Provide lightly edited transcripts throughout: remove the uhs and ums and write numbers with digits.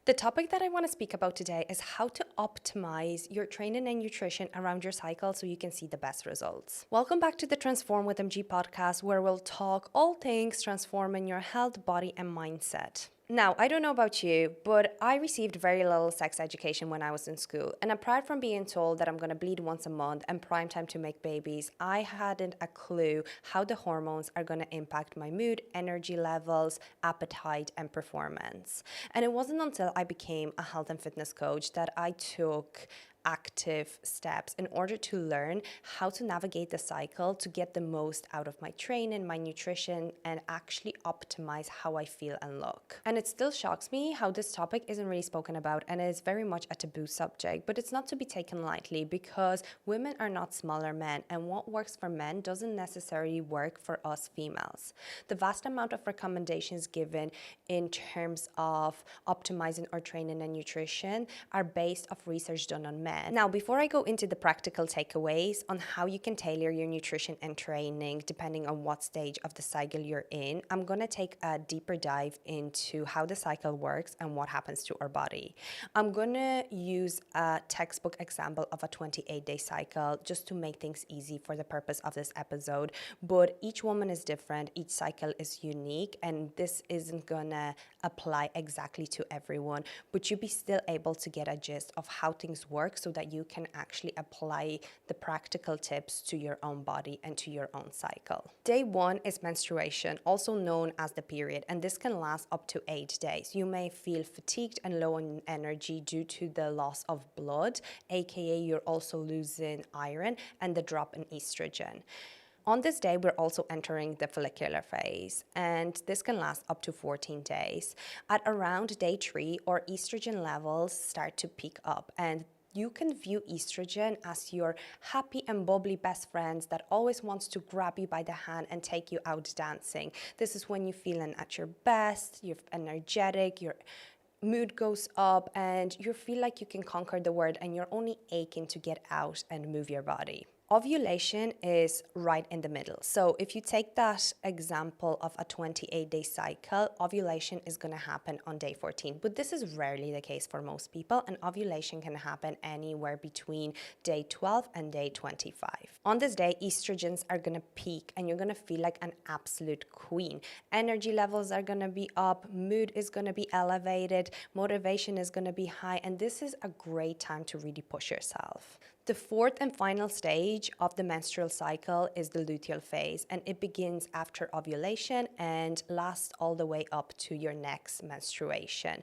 The topic that I want to speak about today is how to optimize your training and nutrition around your cycle so you can see the best results. Welcome back to the Transform with MG podcast, where we'll talk all things transforming your health, body, and mindset. Now, I don't know about you, but I received very little sex education when I was in school. And apart from being told that I'm going to bleed once a month and prime time to make babies, I hadn't a clue how the hormones are going to impact my mood, energy levels, appetite, and performance. And it wasn't until I became a health and fitness coach that I took active steps in order to learn how to navigate the cycle to get the most out of my training, my nutrition, and actually optimize how I feel and look. And it still shocks me how this topic isn't really spoken about and is very much a taboo subject, but it's not to be taken lightly because women are not smaller men, and what works for men doesn't necessarily work for us females. The vast amount of recommendations given in terms of optimizing our training and nutrition are based off research done on men. Now, before I go into the practical takeaways on how you can tailor your nutrition and training depending on what stage of the cycle you're in, I'm going to take a deeper dive into how the cycle works and what happens to our body. I'm going to use a textbook example of a 28-day cycle just to make things easy for the purpose of this episode, but each woman is different, each cycle is unique, and this isn't going to apply exactly to everyone, but you'll be still able to get a gist of how things work so that you can actually apply the practical tips to your own body and to your own cycle. Day one is menstruation, also known as the period, and this can last up to 8 days. You may feel fatigued and low on energy due to the loss of blood, aka you're also losing iron and the drop in estrogen. On this day, we're also entering the follicular phase, and this can last up to 14 days. At around day 3, our estrogen levels start to peak up, and you can view estrogen as your happy and bubbly best friends that always wants to grab you by the hand and take you out dancing. This is when you're feeling at your best, you're energetic, your mood goes up, and you feel like you can conquer the world and you're only aching to get out and move your body. Ovulation is right in the middle. So if you take that example of a 28-day cycle, ovulation is going to happen on day 14. But this is rarely the case for most people, and ovulation can happen anywhere between day 12 and day 25. On this day, estrogens are going to peak and you're going to feel like an absolute queen. Energy levels are going to be up, mood is going to be elevated, motivation is going to be high, and this is a great time to really push yourself. The fourth and final stage of the menstrual cycle is the luteal phase, and it begins after ovulation and lasts all the way up to your next menstruation.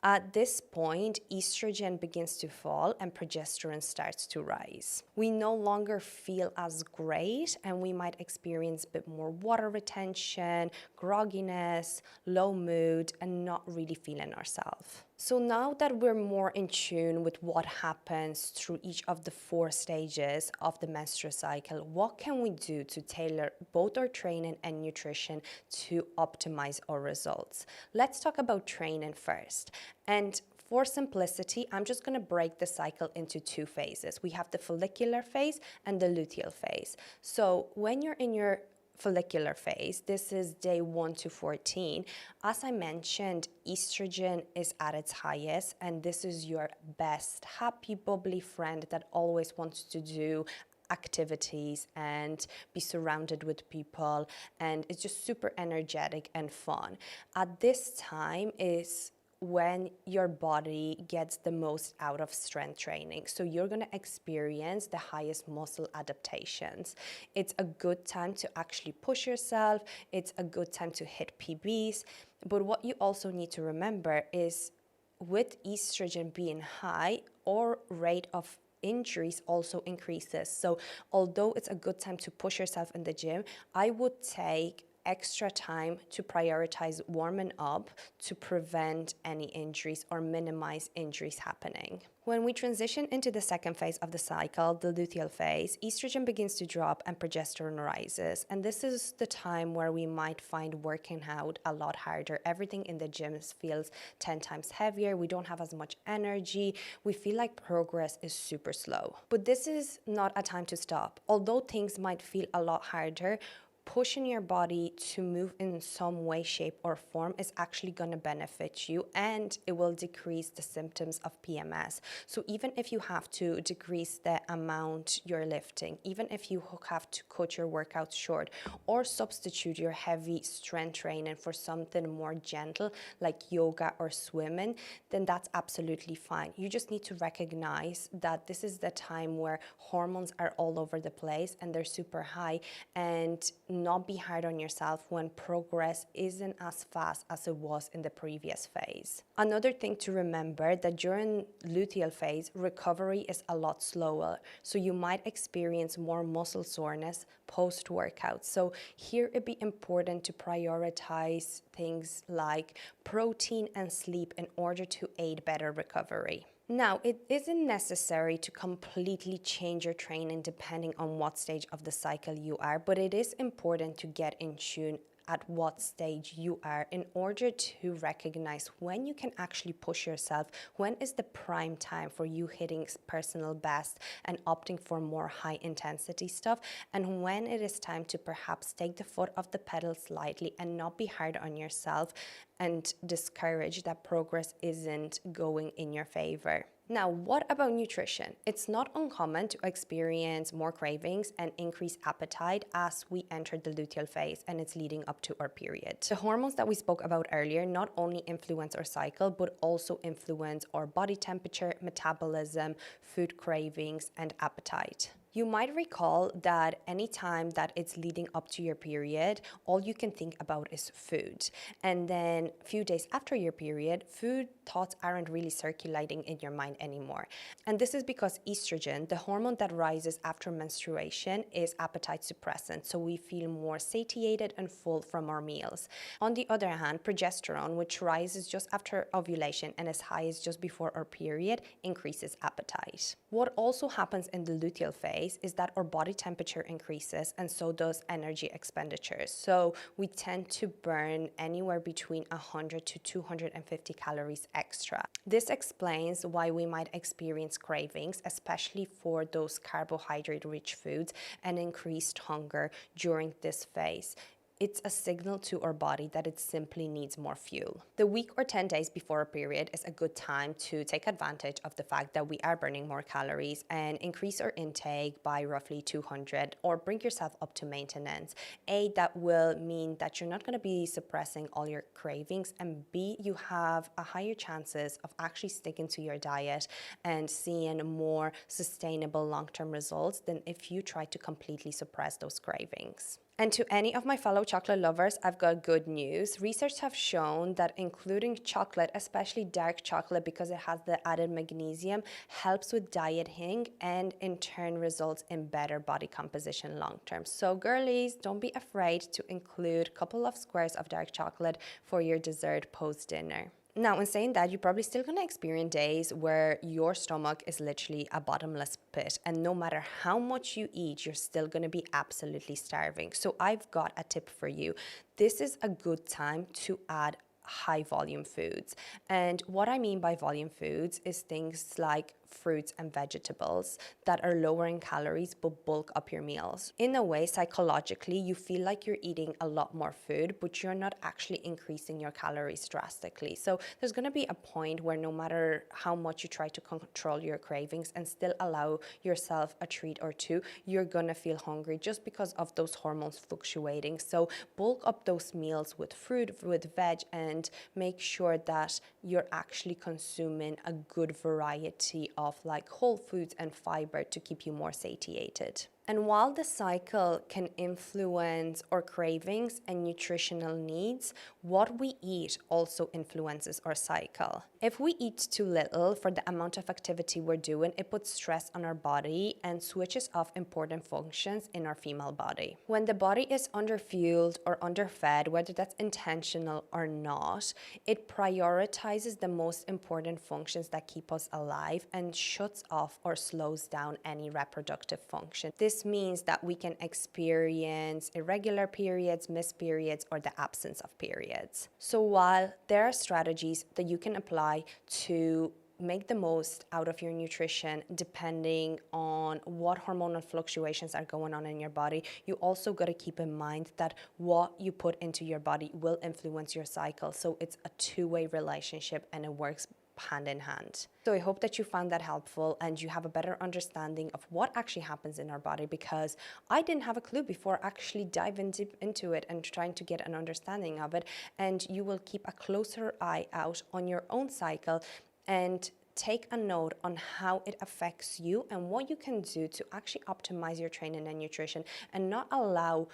At this point, estrogen begins to fall and progesterone starts to rise. We no longer feel as great, and we might experience a bit more water retention, grogginess, low mood, and not really feeling ourselves. So now that we're more in tune with what happens through each of the 4 stages of the menstrual cycle, what can we do to tailor both our training and nutrition to optimize our results? Let's talk about training first. And for simplicity, I'm just going to break the cycle into 2 phases. We have the follicular phase and the luteal phase. So when you're in your follicular phase, this is day 1 to 14. As I mentioned, estrogen is at its highest, and this is your best, happy, bubbly friend that always wants to do activities and be surrounded with people, and it's just super energetic and fun. At this time is when your body gets the most out of strength training. So you're going to experience the highest muscle adaptations. It's a good time to actually push yourself. It's a good time to hit PBs. But what you also need to remember is with estrogen being high, our rate of injuries also increases. So although it's a good time to push yourself in the gym, I would take extra time to prioritize warming up to prevent any injuries or minimize injuries happening. When we transition into the second phase of the cycle, the luteal phase, estrogen begins to drop and progesterone rises. And this is the time where we might find working out a lot harder. Everything in the gym feels 10 times heavier. We don't have as much energy. We feel like progress is super slow. But this is not a time to stop. Although things might feel a lot harder, pushing your body to move in some way, shape, or form is actually going to benefit you, and it will decrease the symptoms of PMS. So even if you have to decrease the amount you're lifting, even if you have to cut your workouts short or substitute your heavy strength training for something more gentle like yoga or swimming, then that's absolutely fine. You just need to recognize that this is the time where hormones are all over the place and they're super high, and not be hard on yourself when progress isn't as fast as it was in the previous phase. Another thing to remember that during luteal phase, recovery is a lot slower. So you might experience more muscle soreness post-workout. So here it'd be important to prioritize things like protein and sleep in order to aid better recovery. Now, it isn't necessary to completely change your training depending on what stage of the cycle you are, but it is important to get in tune at what stage you are in order to recognize when you can actually push yourself, when is the prime time for you hitting personal best and opting for more high intensity stuff, and when it is time to perhaps take the foot off the pedal slightly and not be hard on yourself and discourage that progress isn't going in your favor. Now, what about nutrition? It's not uncommon to experience more cravings and increased appetite as we enter the luteal phase and it's leading up to our period. The hormones that we spoke about earlier not only influence our cycle, but also influence our body temperature, metabolism, food cravings, and appetite. You might recall that anytime that it's leading up to your period, all you can think about is food. And then a few days after your period, food thoughts aren't really circulating in your mind anymore. And this is because estrogen, the hormone that rises after menstruation, is appetite suppressant. So we feel more satiated and full from our meals. On the other hand, progesterone, which rises just after ovulation and is highest just before our period, increases appetite. What also happens in the luteal phase is that our body temperature increases, and so does energy expenditures. So we tend to burn anywhere between 100 to 250 calories extra. This explains why we might experience cravings, especially for those carbohydrate-rich foods, and increased hunger during this phase. It's a signal to our body that it simply needs more fuel. The week or 10 days before a period is a good time to take advantage of the fact that we are burning more calories and increase our intake by roughly 200, or bring yourself up to maintenance. A, that will mean that you're not going to be suppressing all your cravings, and B, you have a higher chances of actually sticking to your diet and seeing more sustainable long-term results than if you try to completely suppress those cravings. And to any of my fellow chocolate lovers, I've got good news. Research have shown that including chocolate, especially dark chocolate, because it has the added magnesium, helps with dieting and in turn results in better body composition long term. So girlies, don't be afraid to include a couple of squares of dark chocolate for your dessert post-dinner. Now, in saying that, you're probably still going to experience days where your stomach is literally a bottomless pit, and no matter how much you eat, you're still going to be absolutely starving. So I've got a tip for you. This is a good time to add high volume foods. And what I mean by volume foods is things like fruits and vegetables that are lower in calories but bulk up your meals. In a way, psychologically, you feel like you're eating a lot more food, but you're not actually increasing your calories drastically. So there's going to be a point where no matter how much you try to control your cravings and still allow yourself a treat or two, you're going to feel hungry just because of those hormones fluctuating. So bulk up those meals with fruit, with veg, and make sure that you're actually consuming a good variety of like whole foods and fiber to keep you more satiated. And while the cycle can influence our cravings and nutritional needs, what we eat also influences our cycle. If we eat too little for the amount of activity we're doing, it puts stress on our body and switches off important functions in our female body. When the body is underfueled or underfed, whether that's intentional or not, it prioritizes the most important functions that keep us alive and shuts off or slows down any reproductive function. This means that we can experience irregular periods, missed periods, or the absence of periods. So while there are strategies that you can apply to make the most out of your nutrition depending on what hormonal fluctuations are going on in your body, you also got to keep in mind that what you put into your body will influence your cycle. So it's a two-way relationship and it works hand in hand. So I hope that you found that helpful and you have a better understanding of what actually happens in our body, because I didn't have a clue before actually diving deep into it and trying to get an understanding of it. And you will keep a closer eye out on your own cycle and take a note on how it affects you and what you can do to actually optimize your training and nutrition and not allow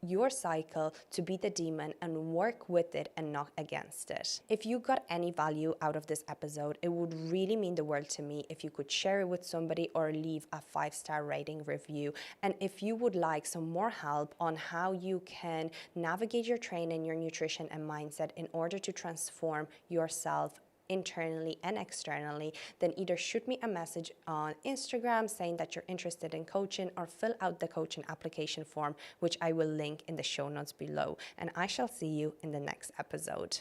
your cycle to be the demon and work with it and not against it. If you got any value out of this episode, it would really mean the world to me if you could share it with somebody or leave a 5-star rating review. And if you would like some more help on how you can navigate your training, your nutrition and mindset in order to transform yourself internally and externally, then either shoot me a message on Instagram saying that you're interested in coaching, or fill out the coaching application form, which I will link in the show notes below. And I shall see you in the next episode.